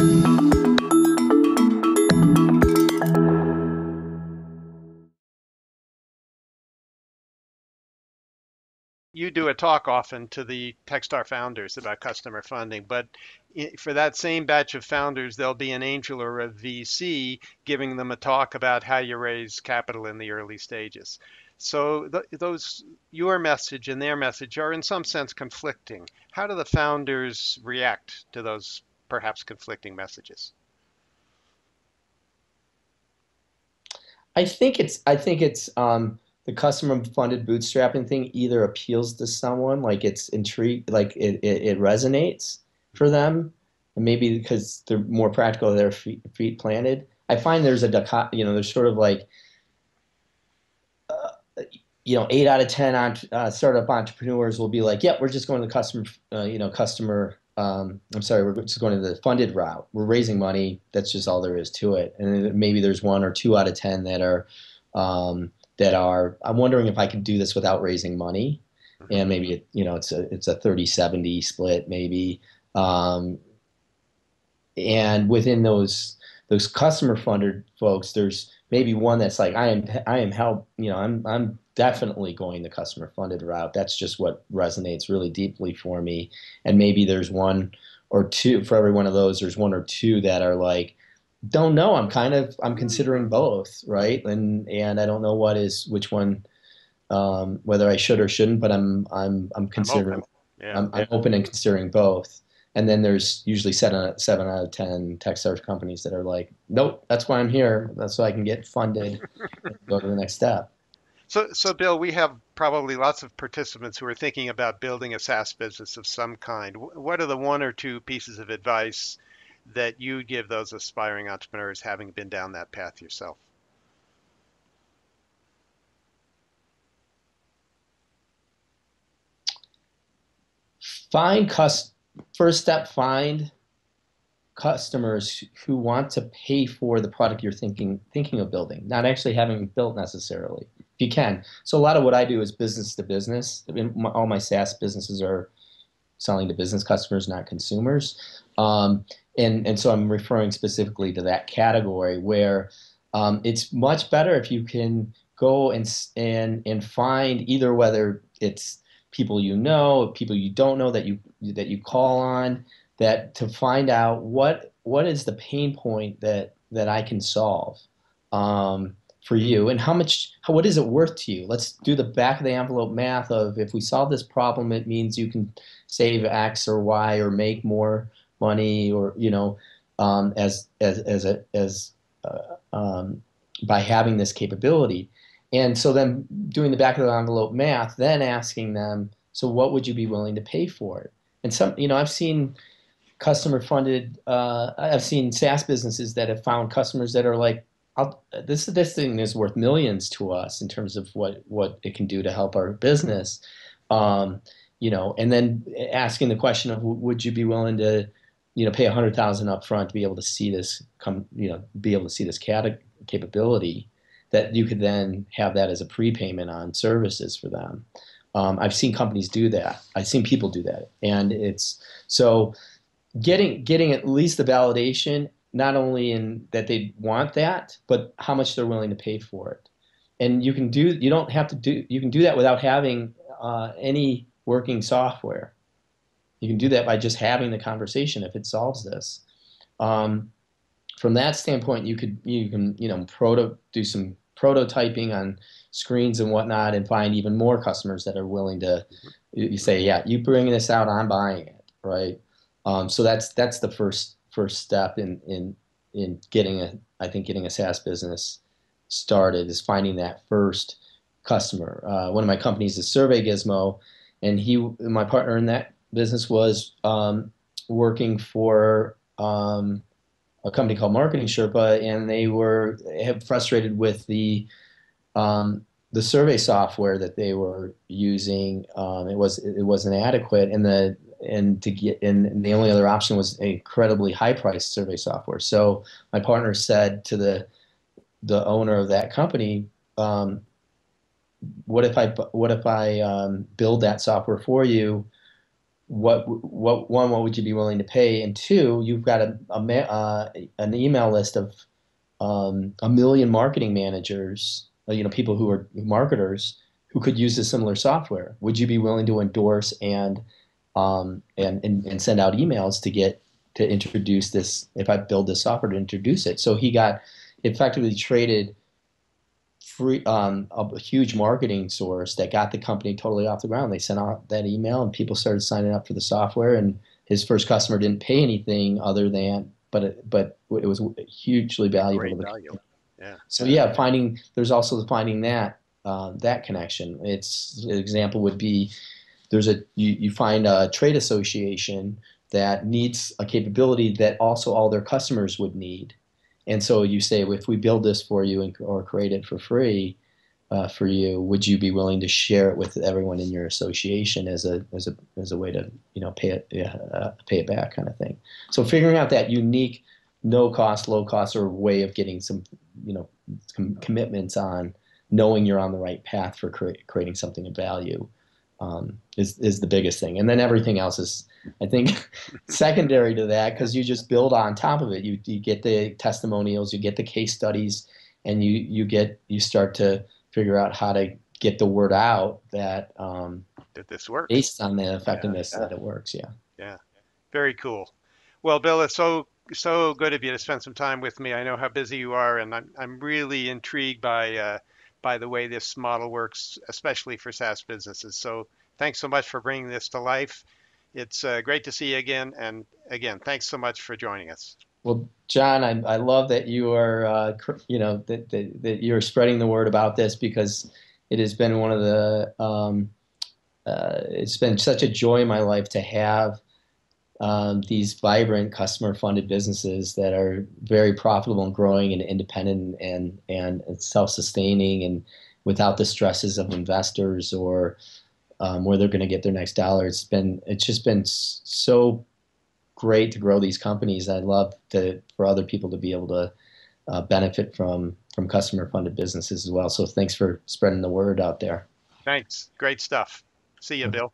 You do a talk often to the Techstar founders about customer funding, but for that same batch of founders, there'll be an angel or a VC giving them a talk about how you raise capital in the early stages. So those your message and their message are in some sense conflicting. How do the founders react to those perhaps conflicting messages? I think it's the customer funded bootstrapping thing either appeals to someone like it's intrigued, like it resonates for them, and maybe because they're more practical, their feet planted. I find there's a there's sort of like 8 out of 10 startup entrepreneurs will be like, "Yep, we're just going to the customer. I'm sorry, we're just going to the funded route. We're raising money. That's just all there is to it." And then maybe there's 1 or 2 out of 10 that are. I'm wondering if I could do this without raising money, Mhm. and maybe it's a 30-70 split maybe. Um, and within those customer funded folks, there's maybe one that's like, I am help, I'm definitely going the customer funded route. That's just what resonates really deeply for me. And maybe there's one or two for every one of those. There's 1 or 2 that are like, don't know. I'm considering both, right? And I don't know which one, whether I should or shouldn't, but I'm I'm considering. open. Yeah. I'm open and considering both. And then there's usually 7 out of 10 tech startup companies that are like, nope, that's why I'm here. That's so I can get funded and go to the next step. So Bill, we have probably lots of participants who are thinking about building a SaaS business of some kind. What are the one or two pieces of advice that you give those aspiring entrepreneurs having been down that path yourself? Find cus First step, find customers who want to pay for the product you're thinking of building, not actually having built necessarily, if you can. So a lot of what I do is business to business. All my SaaS businesses are selling to business customers, not consumers. Um, and so I'm referring specifically to that category where it's much better if you can go and find either whether it's people you know, people you don't know that you call on, that to find out what is the pain point that I can solve for you, and what is it worth to you. Let's do the back of the envelope math of, if we solve this problem, it means you can save X or Y or make more money, or by having this capability. And so then doing the back of the envelope math, then asking them, so what would you be willing to pay for it? And I've seen SaaS businesses that have found customers that are like, this thing is worth millions to us in terms of what it can do to help our business. And then asking the question of, would you be willing to, pay 100,000 up front to be able to see this capability, that you could then have that as a prepayment on services for them. I've seen companies do that. I've seen people do that, and it's so getting at least the validation, not only in that they want that, but how much they're willing to pay for it. And you don't have to do you can do that without having any working software. You can do that by just having the conversation if it solves this. Um, from that standpoint, you can do some prototyping on screens and whatnot, and find even more customers that are willing to. Mhm. You say, yeah, you bring this out, I'm buying it, right? So that's the first step in I think getting a SaaS business started, is finding that first customer. One of my companies is Survey Gizmo, and my partner in that business was working for a company called Marketing Sherpa, and they were frustrated with the survey software that they were using. It wasn't adequate, and the only other option was incredibly high priced survey software. So my partner said to the owner of that company, um, what if I build that software for you what would you be willing to pay? And two, you've got an email list of a million marketing managers, people who are marketers who could use a similar software. Would you be willing to endorse and send out emails to introduce this? If I build this software to introduce it, so he got effectively traded free a huge marketing source that got the company totally off the ground. They sent out that email and people started signing up for the software, and his first customer didn't pay anything other than, but it was hugely valuable to Great the value. company. Yeah. So yeah, there's also finding that connection. It's an example would be you find a trade association that needs a capability that also all their customers would need. And so you say, well, if we build this for you or create it for free for you, would you be willing to share it with everyone in your association as a way to pay it back kind of thing? So figuring out that unique, no cost, low cost, or way of getting some commitments on knowing you're on the right path for creating something of value is the biggest thing. And then everything else is, I think, secondary to that because you just build on top of it. You get the testimonials, you get the case studies, and you start to figure out how to get the word out that this works based on the effectiveness that it works. Yeah. Yeah. Very cool. Well, Bill, it's so good of you to spend some time with me. I know how busy you are, and I'm really intrigued by the way this model works, especially for SaaS businesses. So thanks so much for bringing this to life. It's great to see you again, and again, thanks so much for joining us. Well, John, I love that you are that you're spreading the word about this because it has been one of the it's been such a joy in my life to have these vibrant customer-funded businesses that are very profitable and growing and independent and self-sustaining and without the stresses of investors or where they're going to get their next dollar. It's just been so great to grow these companies. I'd love for other people to be able to benefit from customer-funded businesses as well. So thanks for spreading the word out there. Thanks. Great stuff. See you, Bill.